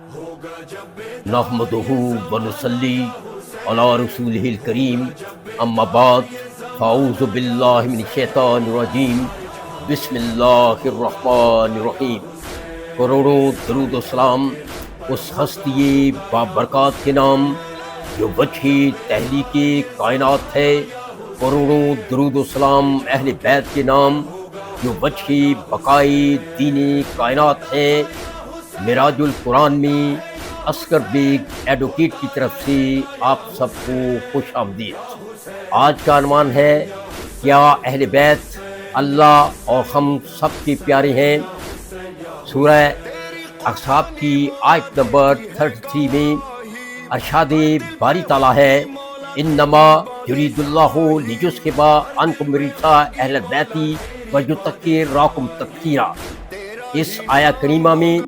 نحمدہ ونصلی علی رسولہ الکریم، اما بعد، فاعوذ باللہ من الشیطان الرجیم، بسم اللہ الرحمن الرحیم۔ کروڑوں درود و سلام اس ہستی بابرکات کے نام جو وجہ تحلیق کائنات ہے، کروڑوں درود و سلام اہل بیت کے نام جو وجہ بقائے دین کائنات ہیں۔ معراج القرآن میں اصغر بیگ ایڈوکیٹ کی طرف سے آپ سب کو خوش آمدید۔ آج کا عنوان ہے کیا اہل بیت اللہ اور ہم سب کے پیارے ہیں۔ سورہ احزاب کی آیت نمبر 33 میں ارشاد باری تعالیٰ ہے، انما یرید اللہ لیذھب عنکم الرجس اہل البیت ویطہرکم تطہیرا۔ اس آیہ کریمہ میں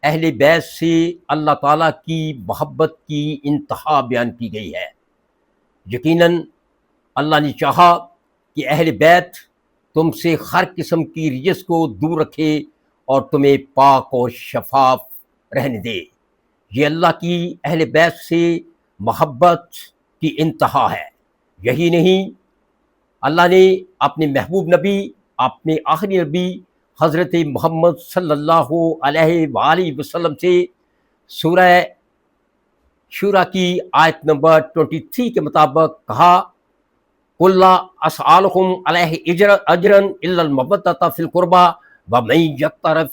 اہل بیت سے اللہ تعالیٰ کی محبت کی انتہا بیان کی گئی ہے۔ یقیناً اللہ نے چاہا کہ اہل بیت تم سے ہر قسم کی رجس کو دور رکھے اور تمہیں پاک اور شفاف رہنے دے۔ یہ اللہ کی اہل بیت سے محبت کی انتہا ہے۔ یہی نہیں، اللہ نے اپنے محبوب نبی، اپنے آخری نبی حضرت محمد صلی اللہ علیہ وآلہ وسلم سے سورہ شورى کی آیت نمبر 23 کے مطابق کہا، قُل لا أسألكم علیہ اجرا الا المودۃ فی القربى ومن یقترف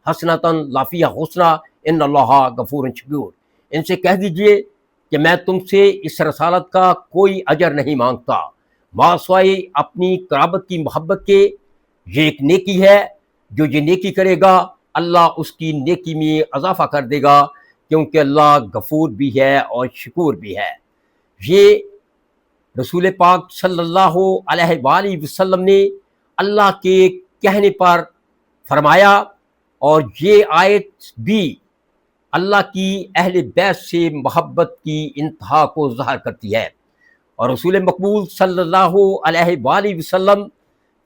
حسنۃ لافیہ حسنہ ان اللہ غفور شکور۔ ان سے کہہ دیجئے کہ میں تم سے اس رسالت کا کوئی اجر نہیں مانگتا ماں سوائے اپنی قرابت کی محبت کے۔ یہ ایک نیکی ہے، جو یہ نیکی کرے گا اللہ اس کی نیکی میں اضافہ کر دے گا، کیونکہ اللہ غفور بھی ہے اور شکور بھی ہے۔ یہ رسول پاک صلی اللہ علیہ وآلہ وسلم نے اللہ کے کہنے پر فرمایا، اور یہ آیت بھی اللہ کی اہل بیت سے محبت کی انتہا کو ظاہر کرتی ہے۔ اور رسول مقبول صلی اللہ علیہ وآلہ وسلم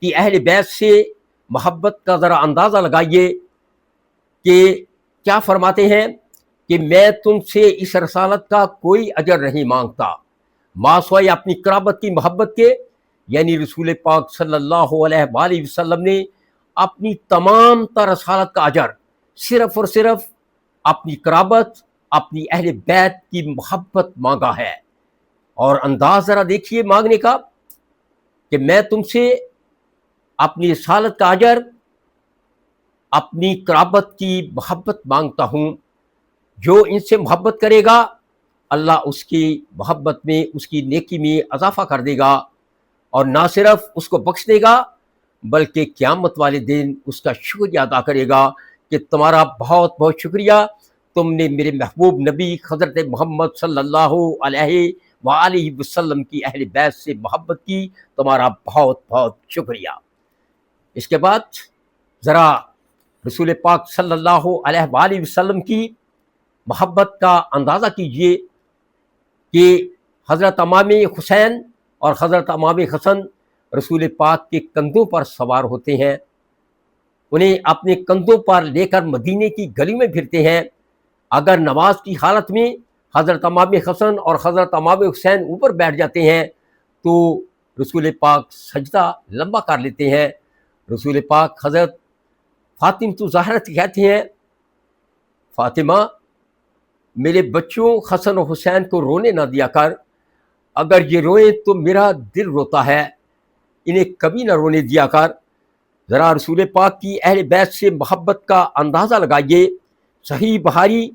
کی اہل بیت سے محبت کا ذرا اندازہ لگائیے کہ کیا فرماتے ہیں کہ میں تم سے اس رسالت کا کوئی اجر نہیں مانگتا ماں سوائے اپنی قرابت کی محبت کے۔ یعنی رسول پاک صلی اللہ علیہ وآلہ وسلم نے اپنی تمام تر رسالت کا اجر صرف اور صرف اپنی قرابت، اپنی اہل بیت کی محبت مانگا ہے۔ اور انداز ذرا دیکھیے مانگنے کا کہ میں تم سے اپنی رسالت کا اجر، اپنی قرابت کی محبت مانگتا ہوں۔ جو ان سے محبت کرے گا اللہ اس کی محبت میں، اس کی نیکی میں اضافہ کر دے گا، اور نہ صرف اس کو بخش دے گا بلکہ قیامت والے دن اس کا شکریہ ادا کرے گا کہ تمہارا بہت بہت شکریہ، تم نے میرے محبوب نبی حضرت محمد صلی اللہ علیہ وآلہ وسلم کی اہل بیت سے محبت کی، تمہارا بہت بہت شکریہ۔ اس کے بعد ذرا رسول پاک صلی اللہ علیہ وآلہ وسلم کی محبت کا اندازہ کیجئے کہ حضرت امام حسین اور حضرت امام حسن رسول پاک کے کندھوں پر سوار ہوتے ہیں، انہیں اپنے کندھوں پر لے کر مدینے کی گلی میں پھرتے ہیں۔ اگر نماز کی حالت میں حضرت امام حسن اور حضرت امام حسین اوپر بیٹھ جاتے ہیں تو رسول پاک سجدہ لمبا کر لیتے ہیں۔ رسول پاک حضرت فاطمہ الزہرا کہتے ہیں، فاطمہ میرے بچوں حسن و حسین کو رونے نہ دیا کر، اگر یہ روئیں تو میرا دل روتا ہے، انہیں کبھی نہ رونے دیا کر۔ ذرا رسول پاک کی اہل بیت سے محبت کا اندازہ لگائیے۔ صحیح بخاری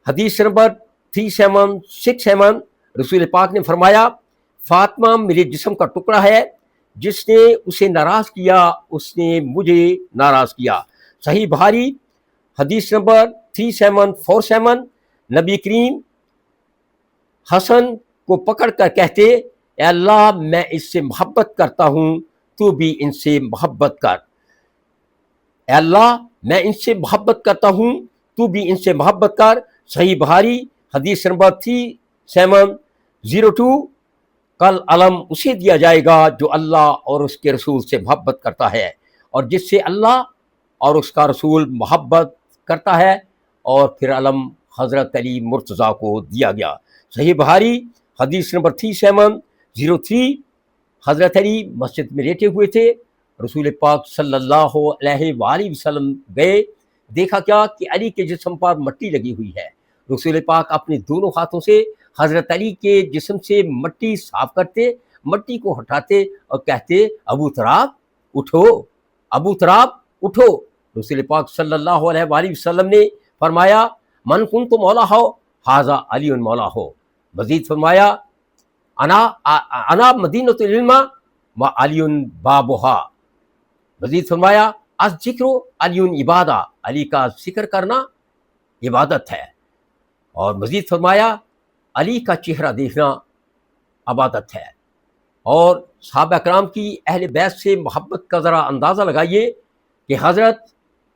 حدیث نمبر 3767 رسول پاک نے فرمایا، فاطمہ میرے جسم کا ٹکڑا ہے، جس نے اسے ناراض کیا اس نے مجھے ناراض کیا۔ صحیح بخاری حدیث نمبر 3747 نبی کریم حسن کو پکڑ کر کہتے، اے اللہ میں اس سے محبت کرتا ہوں، تو بھی ان سے محبت کر۔ اے اللہ میں ان سے محبت کرتا ہوں، تو بھی ان سے محبت کر۔ صحیح بخاری حدیث نمبر 3702 کل علم اسے دیا جائے گا جو اللہ اور اس کے رسول سے محبت کرتا ہے، اور جس سے اللہ اور اس کا رسول محبت کرتا ہے اور پھر علم حضرت علی مرتضیٰ کو دیا گیا۔ صحیح بخاری حدیث نمبر 3703، حضرت علی مسجد میں لیٹے ہوئے تھے، رسول پاک صلی اللہ علیہ وآلہ وسلم گئے، دیکھا کیا کہ علی کے جسم پر مٹی لگی ہوئی ہے۔ رسول پاک اپنے دونوں ہاتھوں سے حضرت علی کے جسم سے مٹی صاف کرتے، مٹی کو ہٹاتے اور کہتے ابو تراب اٹھو، ابو تراب اٹھو۔ رسول پاک صلی اللہ علیہ وآلہ وسلم نے فرمایا من کنت مولا ہو ھذا علی مولا ہو۔ مزید فرمایا انا مدینۃ العلم و علی بابھا۔ مزید فرمایا الذکر علی عبادہ، علی کا ذکر کرنا عبادت ہے۔ اور مزید فرمایا علی کا چہرہ دیکھنا عبادت ہے۔ اور صحابہ کرام کی اہل بیت سے محبت کا ذرا اندازہ لگائیے کہ حضرت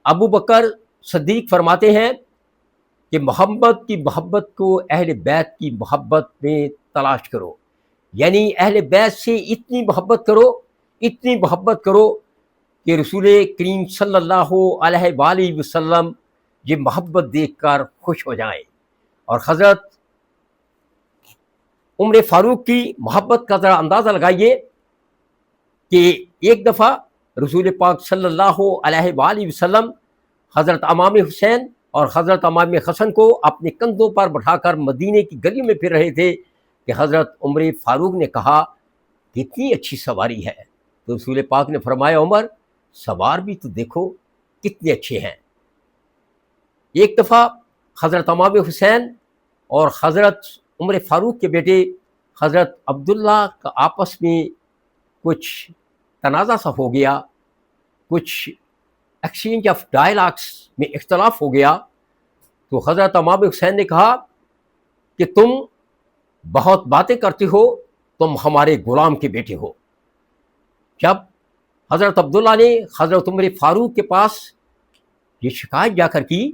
ابو بکر صدیق فرماتے ہیں کہ محبت کی محبت کو اہل بیت کی محبت میں تلاش کرو، یعنی اہل بیت سے اتنی محبت کرو، اتنی محبت کرو کہ رسول کریم صلی اللہ علیہ وآلہ وسلم یہ محبت دیکھ کر خوش ہو جائیں۔ اور حضرت عمر فاروق کی محبت کا ذرا اندازہ لگائیے کہ ایک دفعہ رسول پاک صلی اللہ علیہ وآلہ وسلم حضرت امام حسین اور حضرت امام حسن کو اپنے کندھوں پر بٹھا کر مدینے کی گلیوں میں پھر رہے تھے کہ حضرت عمر فاروق نے کہا کتنی اچھی سواری ہے، تو رسول پاک نے فرمایا عمر سوار بھی تو دیکھو کتنے اچھے ہیں۔ ایک دفعہ حضرت امام حسین اور حضرت عمر فاروق کے بیٹے حضرت عبداللہ کا آپس میں کچھ تنازع سا ہو گیا، کچھ ایکسچینج آف ڈائلاگس میں اختلاف ہو گیا، تو حضرت امام حسین نے کہا کہ تم بہت باتیں کرتے ہو، تم ہمارے غلام کے بیٹے ہو۔ جب حضرت عبداللہ نے حضرت عمر فاروق کے پاس یہ شکایت جا کر کی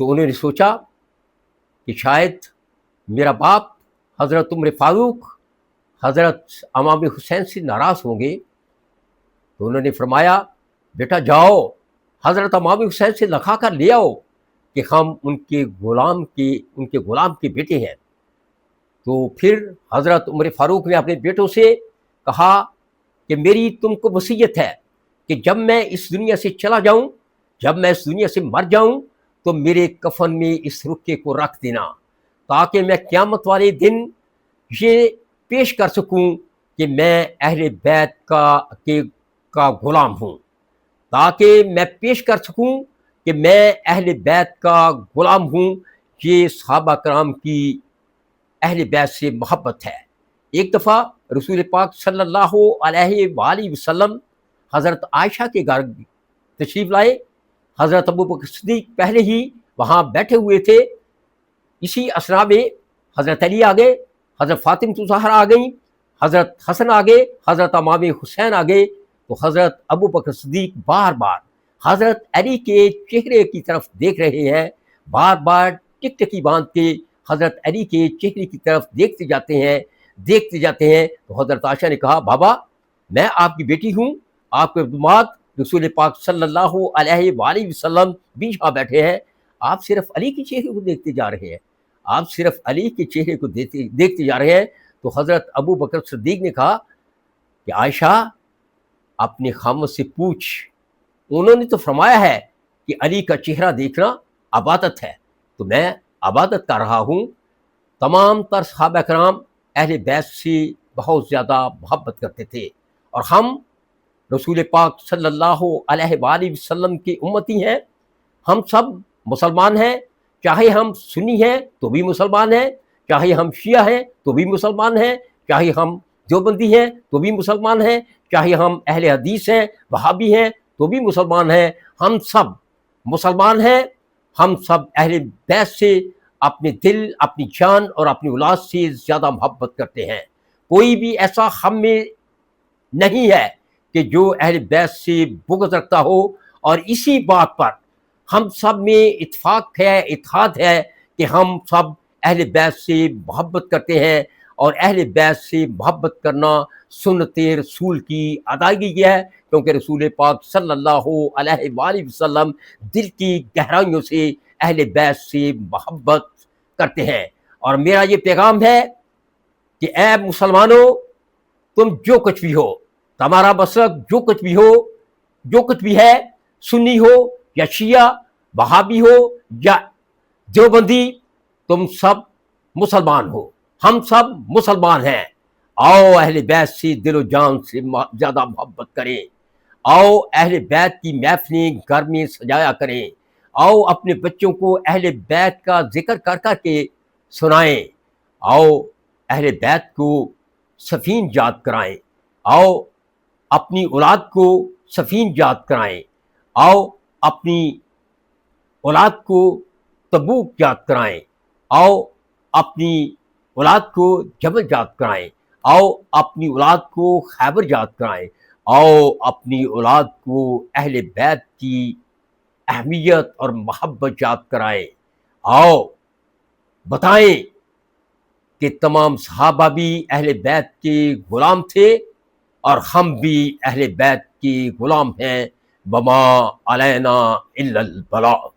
تو انہوں نے سوچا کہ شاید میرا باپ حضرت عمر فاروق حضرت امام حسین سے ناراض ہوں گے، تو انہوں نے فرمایا بیٹا جاؤ حضرت امام حسین سے لکھا کر لے آؤ کہ ہم ان کے غلام کے بیٹے ہیں۔ تو پھر حضرت عمر فاروق نے اپنے بیٹوں سے کہا کہ میری تم کو وصیت ہے کہ جب میں اس دنیا سے چلا جاؤں، جب میں اس دنیا سے مر جاؤں تو میرے کفن میں اس رکے کو رکھ دینا، تاکہ میں قیامت والے دن یہ پیش کر سکوں کہ میں اہل بیت کا غلام ہوں، تاکہ میں پیش کر سکوں کہ میں اہل بیت کا غلام ہوں۔ یہ صحابہ کرام کی اہل بیت سے محبت ہے۔ ایک دفعہ رسول پاک صلی اللہ علیہ وآلہ وسلم حضرت عائشہ کے گھر تشریف لائے، حضرت ابو بکر صدیق پہلے ہی وہاں بیٹھے ہوئے تھے، اسی اسنا میں حضرت علی آ گئے، حضرت فاطمہ الزہرا آ گئیں، حضرت حسن آ گئے، حضرت امام حسین آ گئے، تو حضرت ابو بکر صدیق بار بار حضرت علی کے چہرے کی طرف دیکھ رہے ہیں، بار بار ٹکٹکی باندھ کے حضرت علی کے چہرے کی طرف دیکھتے جاتے ہیں۔ تو حضرت عائشہ نے کہا بابا میں آپ کی بیٹی ہوں، آپ کے داماد رسول پاک صلی اللہ علیہ وآلہ وسلم بھی یہاں بیٹھے ہیں، آپ صرف علی کے چہرے کو دیکھتے جا رہے ہیں، آپ صرف علی کے چہرے کو دیکھتے جا رہے ہیں۔ تو حضرت ابو بکر صدیق نے کہا کہ عائشہ اپنے خامد سے پوچھ، انہوں نے تو فرمایا ہے کہ علی کا چہرہ دیکھنا عبادت ہے، تو میں عبادت کر رہا ہوں۔ تمام تر صحابہ کرام اہل بیت سے بہت زیادہ محبت کرتے تھے، اور ہم رسول پاک صلی اللہ علیہ وآلہ وسلم کی امتی ہیں، ہم سب مسلمان ہیں، چاہے ہم سنی ہیں تو بھی مسلمان ہیں، چاہے ہم شیعہ ہیں تو بھی مسلمان ہیں، چاہے ہم دیوبندی ہیں تو بھی مسلمان ہیں، چاہے ہم اہل حدیث ہیں وہابی ہیں تو بھی مسلمان ہیں، ہم سب مسلمان ہیں، ہم سب اہل بیت سے اپنے دل، اپنی جان اور اپنی اولاد سے زیادہ محبت کرتے ہیں۔ کوئی بھی ایسا ہم میں نہیں ہے کہ جو اہل بیت سے بغض رکھتا ہو، اور اسی بات پر ہم سب میں اتفاق ہے، اتحاد ہے کہ ہم سب اہل بیت سے محبت کرتے ہیں، اور اہل بیت سے محبت کرنا سنت رسول کی ادائیگی ہے، کیونکہ رسول پاک صلی اللہ علیہ وآلہ وسلم دل کی گہرائیوں سے اہل بیت سے محبت کرتے ہیں۔ اور میرا یہ پیغام ہے کہ اے مسلمانوں، تم جو کچھ بھی ہو، تمہارا مسلک جو کچھ بھی ہو، جو کچھ بھی ہے، سنی ہو یا شیعہ، وہابی ہو یا دیوبندی، تم سب مسلمان ہو، ہم سب مسلمان ہیں۔ آؤ اہل بیت سے دل و جان سے زیادہ محبت کریں، آؤ اہل بیت کی محفلیں گھر میں سجایا کریں، آؤ اپنے بچوں کو اہل بیت کا ذکر کر کر کے سنائیں، آؤ اہل بیت کو سفین یاد کرائیں، آؤ اپنی اولاد کو سفین یاد کرائیں، آؤ اپنی اولاد کو تبوک یاد کرائیں، آؤ اپنی اولاد کو جبل یاد کرائیں، آؤ اپنی اولاد کو خیبر یاد کرائیں، آؤ اپنی اولاد کو اہل بیت کی اہمیت اور محبت یاد کرائیں، آؤ بتائیں کہ تمام صحابہ بھی اہل بیت کے غلام تھے اور ہم بھی اہل بیت کے غلام ہیں، وما علینا الا البلاغ۔